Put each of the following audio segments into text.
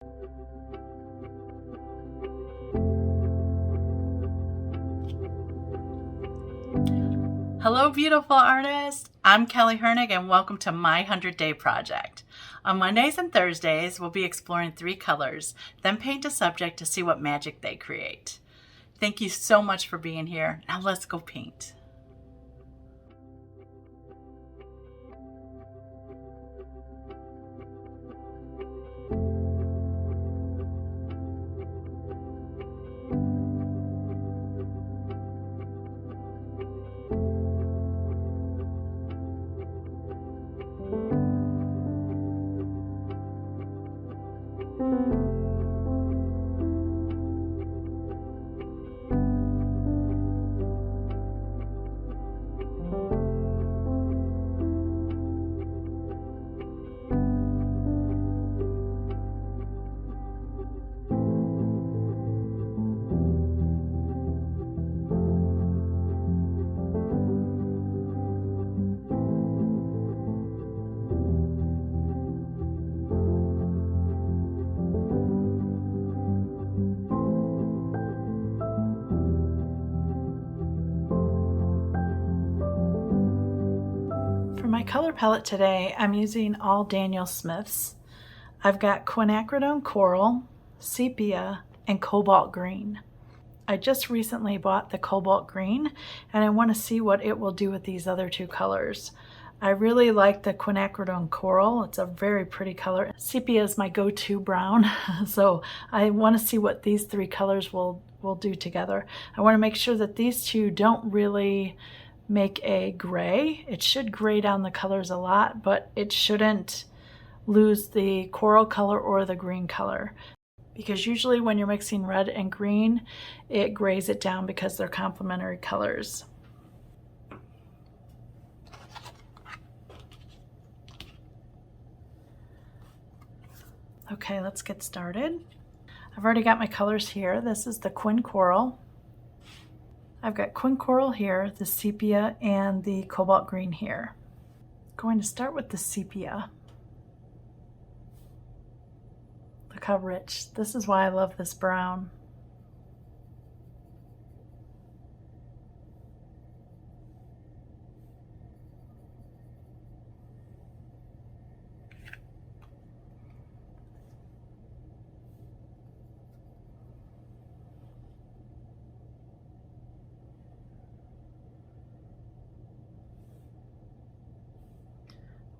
Hello, beautiful artists. I'm Kelly Hernig, and welcome to my 100-Day Project. On Mondays and Thursdays, we'll be exploring 3 colors, then paint a subject to see what magic they create. Thank you so much for being here. Now let's go paint. For my color palette today, I'm using all Daniel Smiths. I've got quinacridone coral, sepia, and cobalt green. I just recently bought the cobalt green, and I want to see what it will do with these other 2 colors. I really like the quinacridone coral. It's a very pretty color. Sepia is my go-to brown, so I want to see what these 3 colors will do together. I want to make sure that these 2 don't really make a gray. It should gray down the colors a lot, but it shouldn't lose the coral color or the green color. Because usually when you're mixing red and green, it grays it down because they're complementary colors. Okay, let's get started. I've already got my colors here. This is the quin coral. I've got quin coral here, the sepia, and the cobalt green here. I'm going to start with the sepia. Look how rich. This is why I love this brown.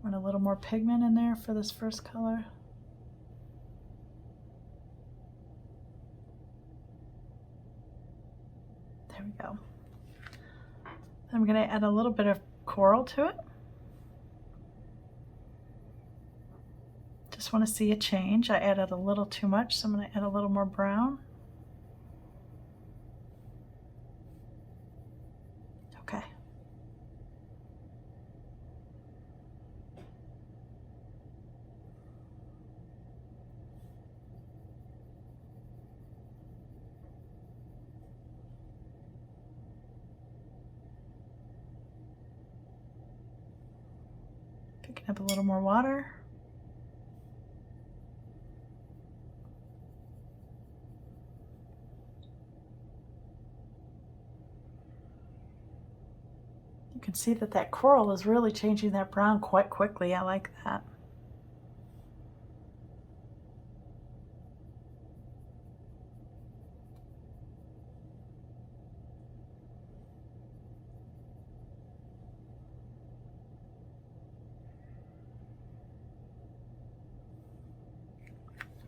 Want a little more pigment in there for this first color. There we go. I'm going to add a little bit of coral to it. Just want to see a change. I added a little too much, so I'm going to add a little more brown. Okay. Picking up a little more water. You can see that that coral is really changing that brown quite quickly. I like that.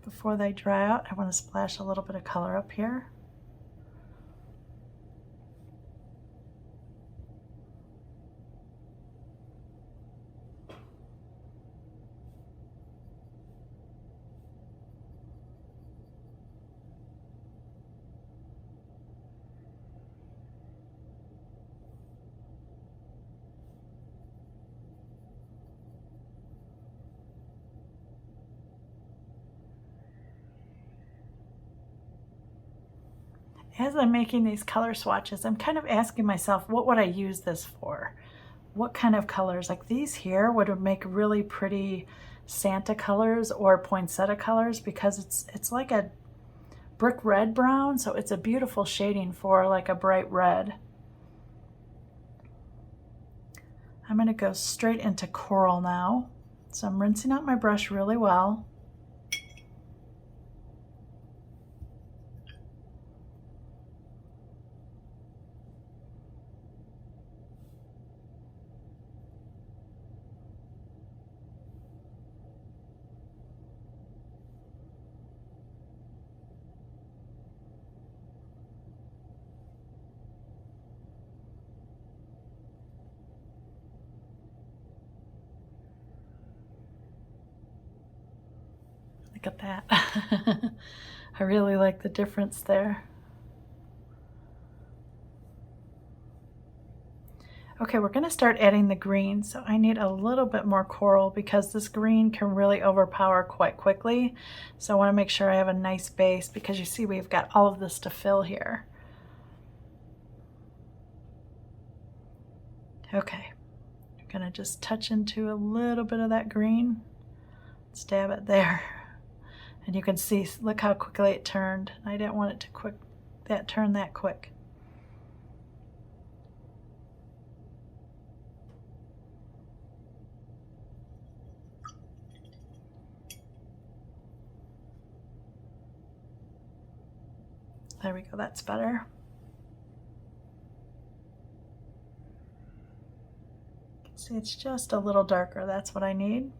Before they dry out, I want to splash a little bit of color up here. As I'm making these color swatches, I'm kind of asking myself, what would I use this for? What kind of colors? Like these here would make really pretty Santa colors or poinsettia colors because it's like a brick red brown, so it's a beautiful shading for like a bright red. I'm going to go straight into coral now. So I'm rinsing out my brush really well. Look at that. I really like the difference there. Okay, we're going to start adding the green. So I need a little bit more coral because this green can really overpower quite quickly. So I want to make sure I have a nice base because you see we've got all of this to fill here. Okay, I'm going to just touch into a little bit of that green. Stab it there. And you can see, look how quickly it turned. I didn't want it to turn that quick. There we go, that's better. See, it's just a little darker. That's what I need.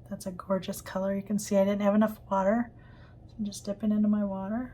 That's a gorgeous color. You can see I didn't have enough water, so I'm just dipping into my water.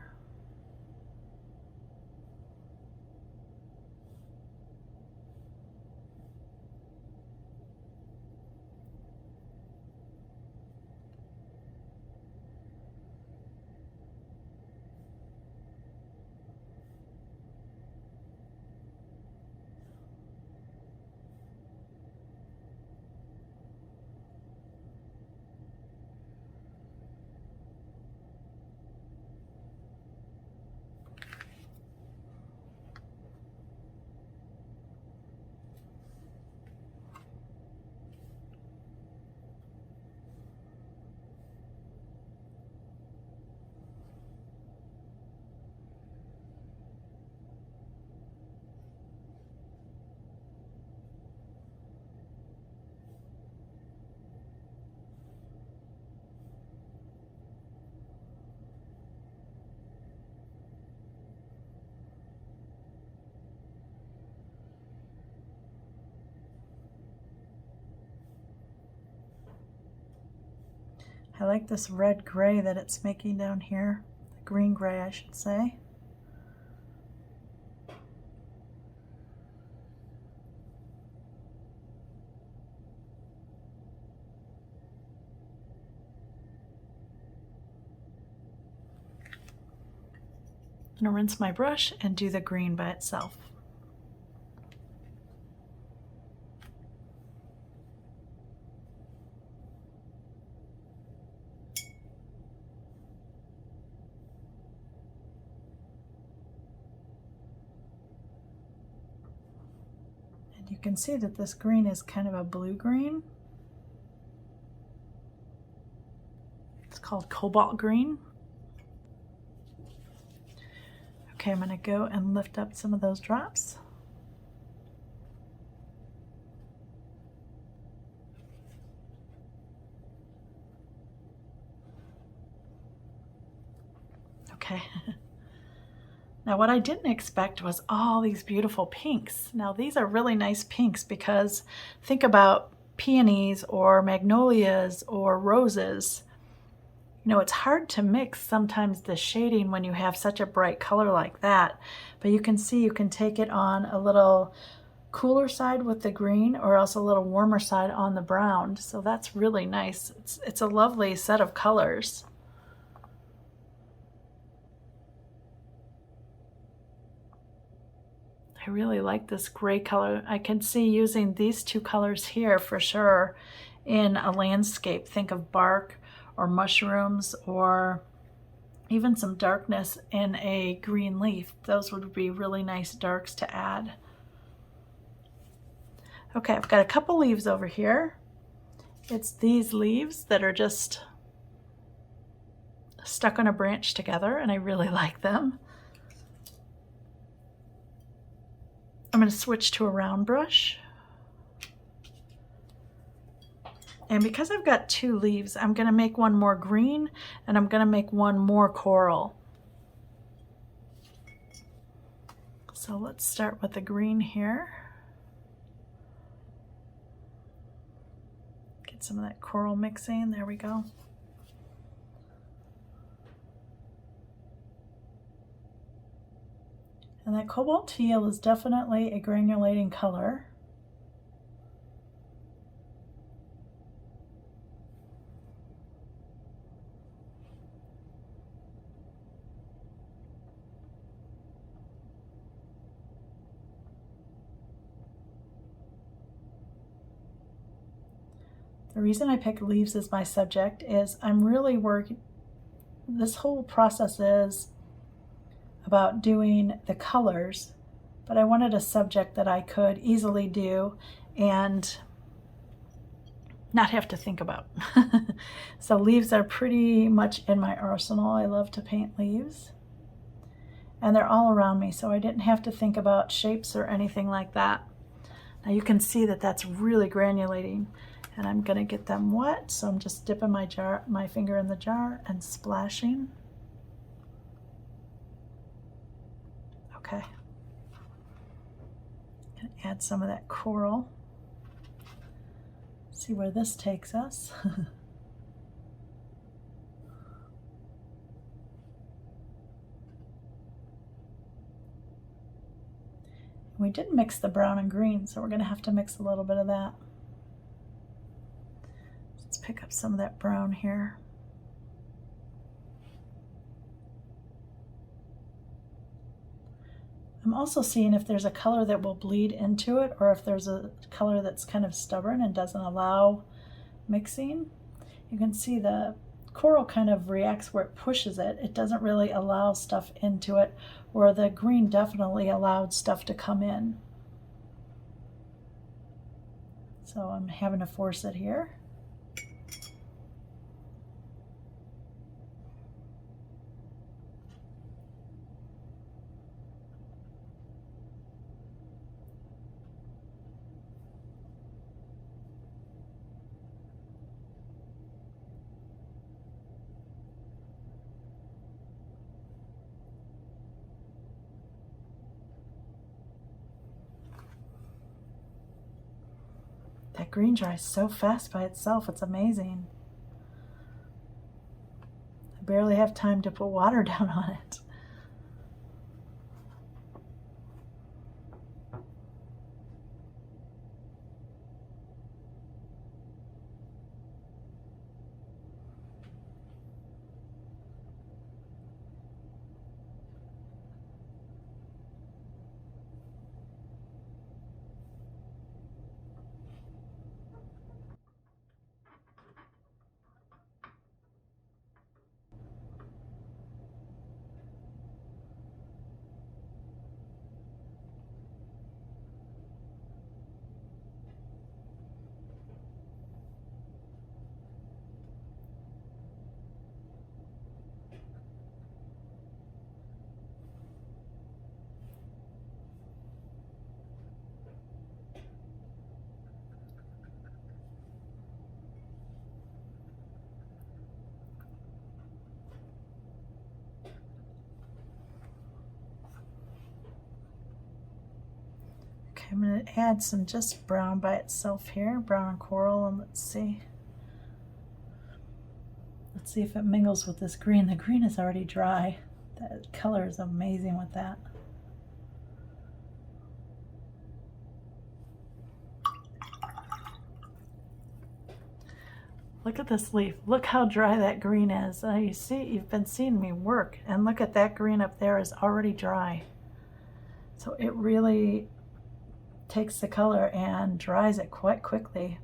I like this red gray that it's making down here. Green gray, I should say. I'm gonna rinse my brush and do the green by itself. And you can see that this green is kind of a blue green. It's called cobalt green. Okay, I'm gonna go and lift up some of those drops. Okay. Now what I didn't expect was all these beautiful pinks. Now these are really nice pinks because think about peonies or magnolias or roses. You know, it's hard to mix sometimes the shading when you have such a bright color like that, but you can see you can take it on a little cooler side with the green or else a little warmer side on the brown. So that's really nice. It's a lovely set of colors. I really like this gray color. I can see using these two colors here for sure in a landscape. Think of bark or mushrooms or even some darkness in a green leaf. Those would be really nice darks to add. Okay, I've got a couple leaves over here. It's these leaves that are just stuck on a branch together, and I really like them. I'm going to switch to a round brush. And because I've got two leaves, I'm going to make one more green and I'm going to make one more coral. So let's start with the green here. Get some of that coral mixing. There we go. And that cobalt teal is definitely a granulating color. The reason I pick leaves as my subject is I'm really working, this whole process is about doing the colors, but I wanted a subject that I could easily do and not have to think about. So leaves are pretty much in my arsenal. I love to paint leaves. And they're all around me, so I didn't have to think about shapes or anything like that. Now you can see that that's really granulating, and I'm gonna get them wet, so I'm just dipping my finger in the jar and splashing. Okay. Gonna add some of that coral. See where this takes us. We didn't mix the brown and green, so we're going to have to mix a little bit of that. Let's pick up some of that brown here. I'm also seeing if there's a color that will bleed into it or if there's a color that's kind of stubborn and doesn't allow mixing. You can see the coral kind of reacts where it pushes it. It doesn't really allow stuff into it, where the green definitely allowed stuff to come in. So I'm having to force it here. That green dries so fast by itself, it's amazing. I barely have time to put water down on it. Okay, I'm going to add some just brown by itself here, brown and coral, and let's see. Let's see if it mingles with this green. The green is already dry. That color is amazing with that. Look at this leaf. Look how dry that green is. You see, you've been seeing me work, and look at that green up there is already dry. So it really takes the color and dries it quite quickly.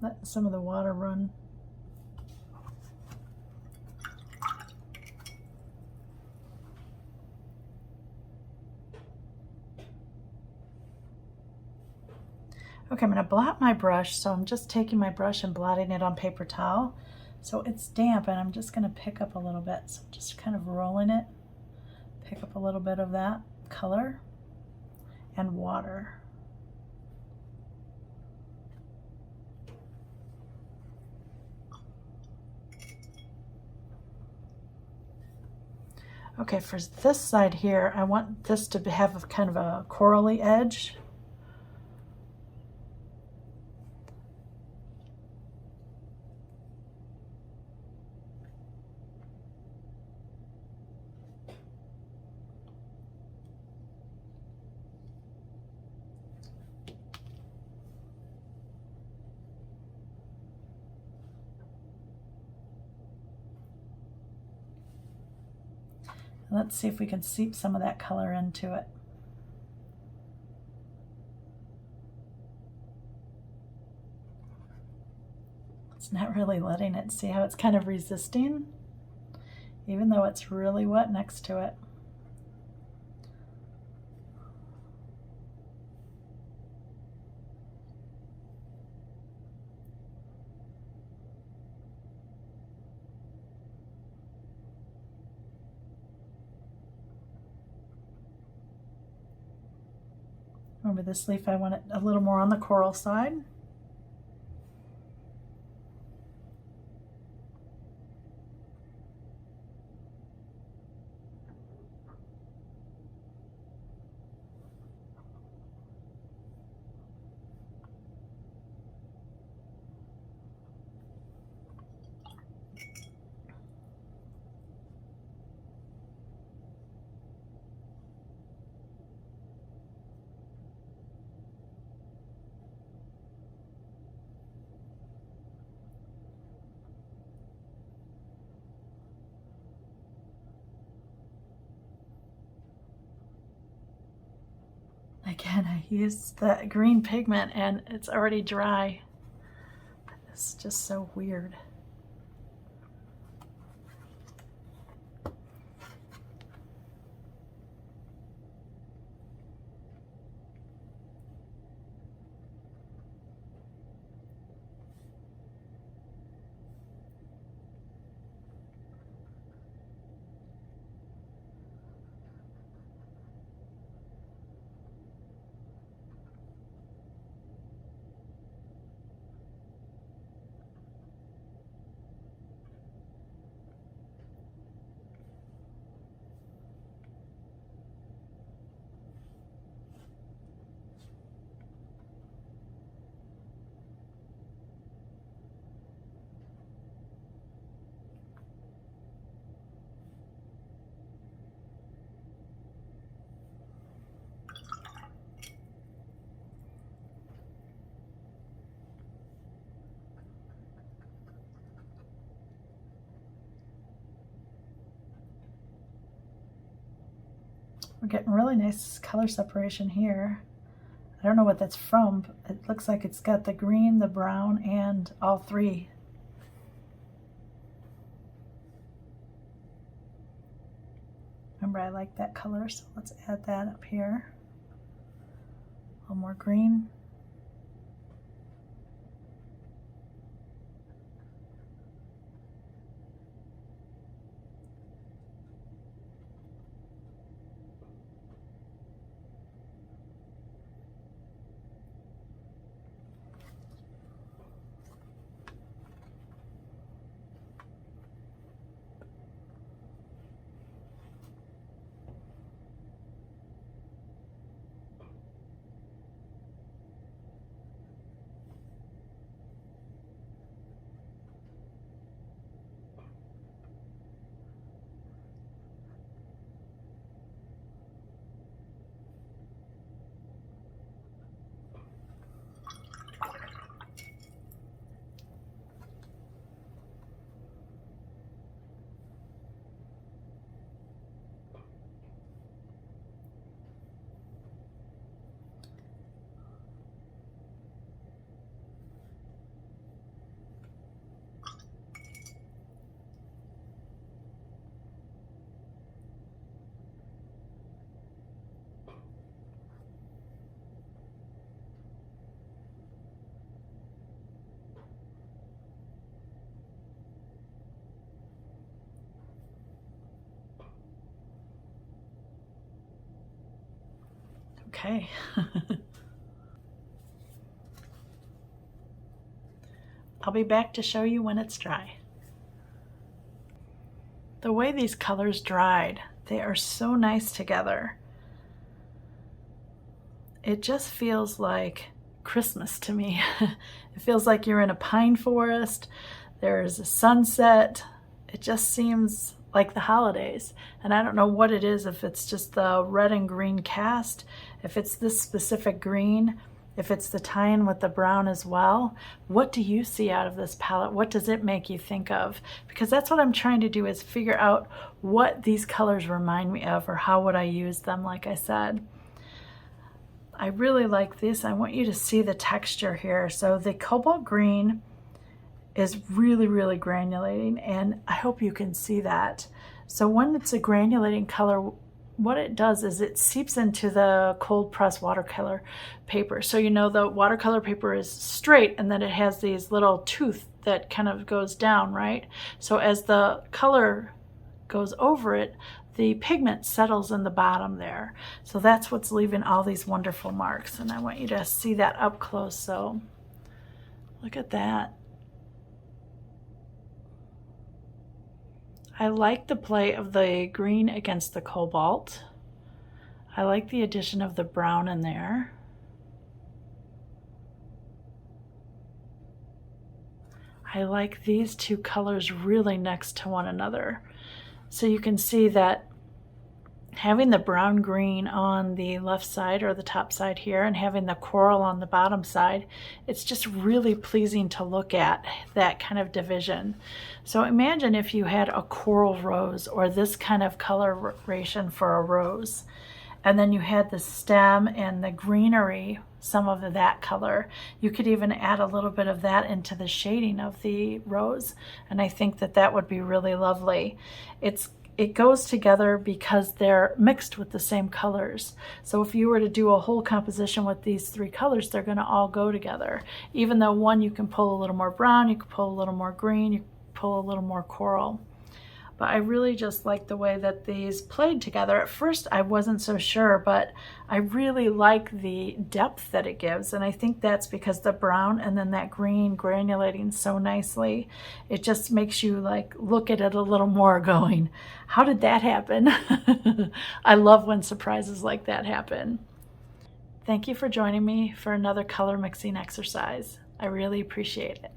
Let some of the water run. Okay, I'm going to blot my brush, so I'm just taking my brush and blotting it on paper towel. So it's damp, and I'm just going to pick up a little bit. So just kind of rolling it, pick up a little bit of that color and water. Okay, for this side here, I want this to have kind of a corally edge. Let's see if we can seep some of that color into it. It's not really letting it. See how it's kind of resisting, even though it's really wet next to it. Remember this leaf, I want it a little more on the coral side. Again, I used the green pigment and it's already dry. It's just so weird. We're getting really nice color separation here. I don't know what that's from. It looks like it's got the green, the brown, and all three. Remember, I like that color, so let's add that up here. A little more green. Okay. I'll be back to show you when it's dry. The way these colors dried, they are so nice together. It just feels like Christmas to me. It feels like you're in a pine forest. There's a sunset. It just seems like the holidays. And I don't know what it is, if it's just the red and green cast, if it's this specific green, if it's the tie-in with the brown as well. What do you see out of this palette? What does it make you think of? Because that's what I'm trying to do, is figure out what these colors remind me of, or how would I use them, like I said. I really like this. I want you to see the texture here. So the cobalt green is really, really granulating, and I hope you can see that. So when it's a granulating color, what it does is it seeps into the cold press watercolor paper. So you know the watercolor paper is straight, and then it has these little tooth that kind of goes down, right? So as the color goes over it, the pigment settles in the bottom there. So that's what's leaving all these wonderful marks, and I want you to see that up close. So look at that. I like the play of the green against the cobalt. I like the addition of the brown in there. I like these two colors really next to one another. So you can see that having the brown green on the left side, or the top side here, and having the coral on the bottom side, it's just really pleasing to look at, that kind of division. So imagine if you had a coral rose, or this kind of coloration for a rose, and then you had the stem and the greenery, some of that color. You could even add a little bit of that into the shading of the rose, and I think that that would be really lovely. It goes together because they're mixed with the same colors. So if you were to do a whole composition with these three colors, they're going to all go together. Even though one you can pull a little more brown, you can pull a little more green, you can pull a little more coral. But I really just like the way that these played together. At first I wasn't so sure, but I really like the depth that it gives, and I think that's because the brown and then that green granulating so nicely. It just makes you like look at it a little more, going, how did that happen? I love when surprises like that happen. Thank you for joining me for another color mixing exercise. I really appreciate it.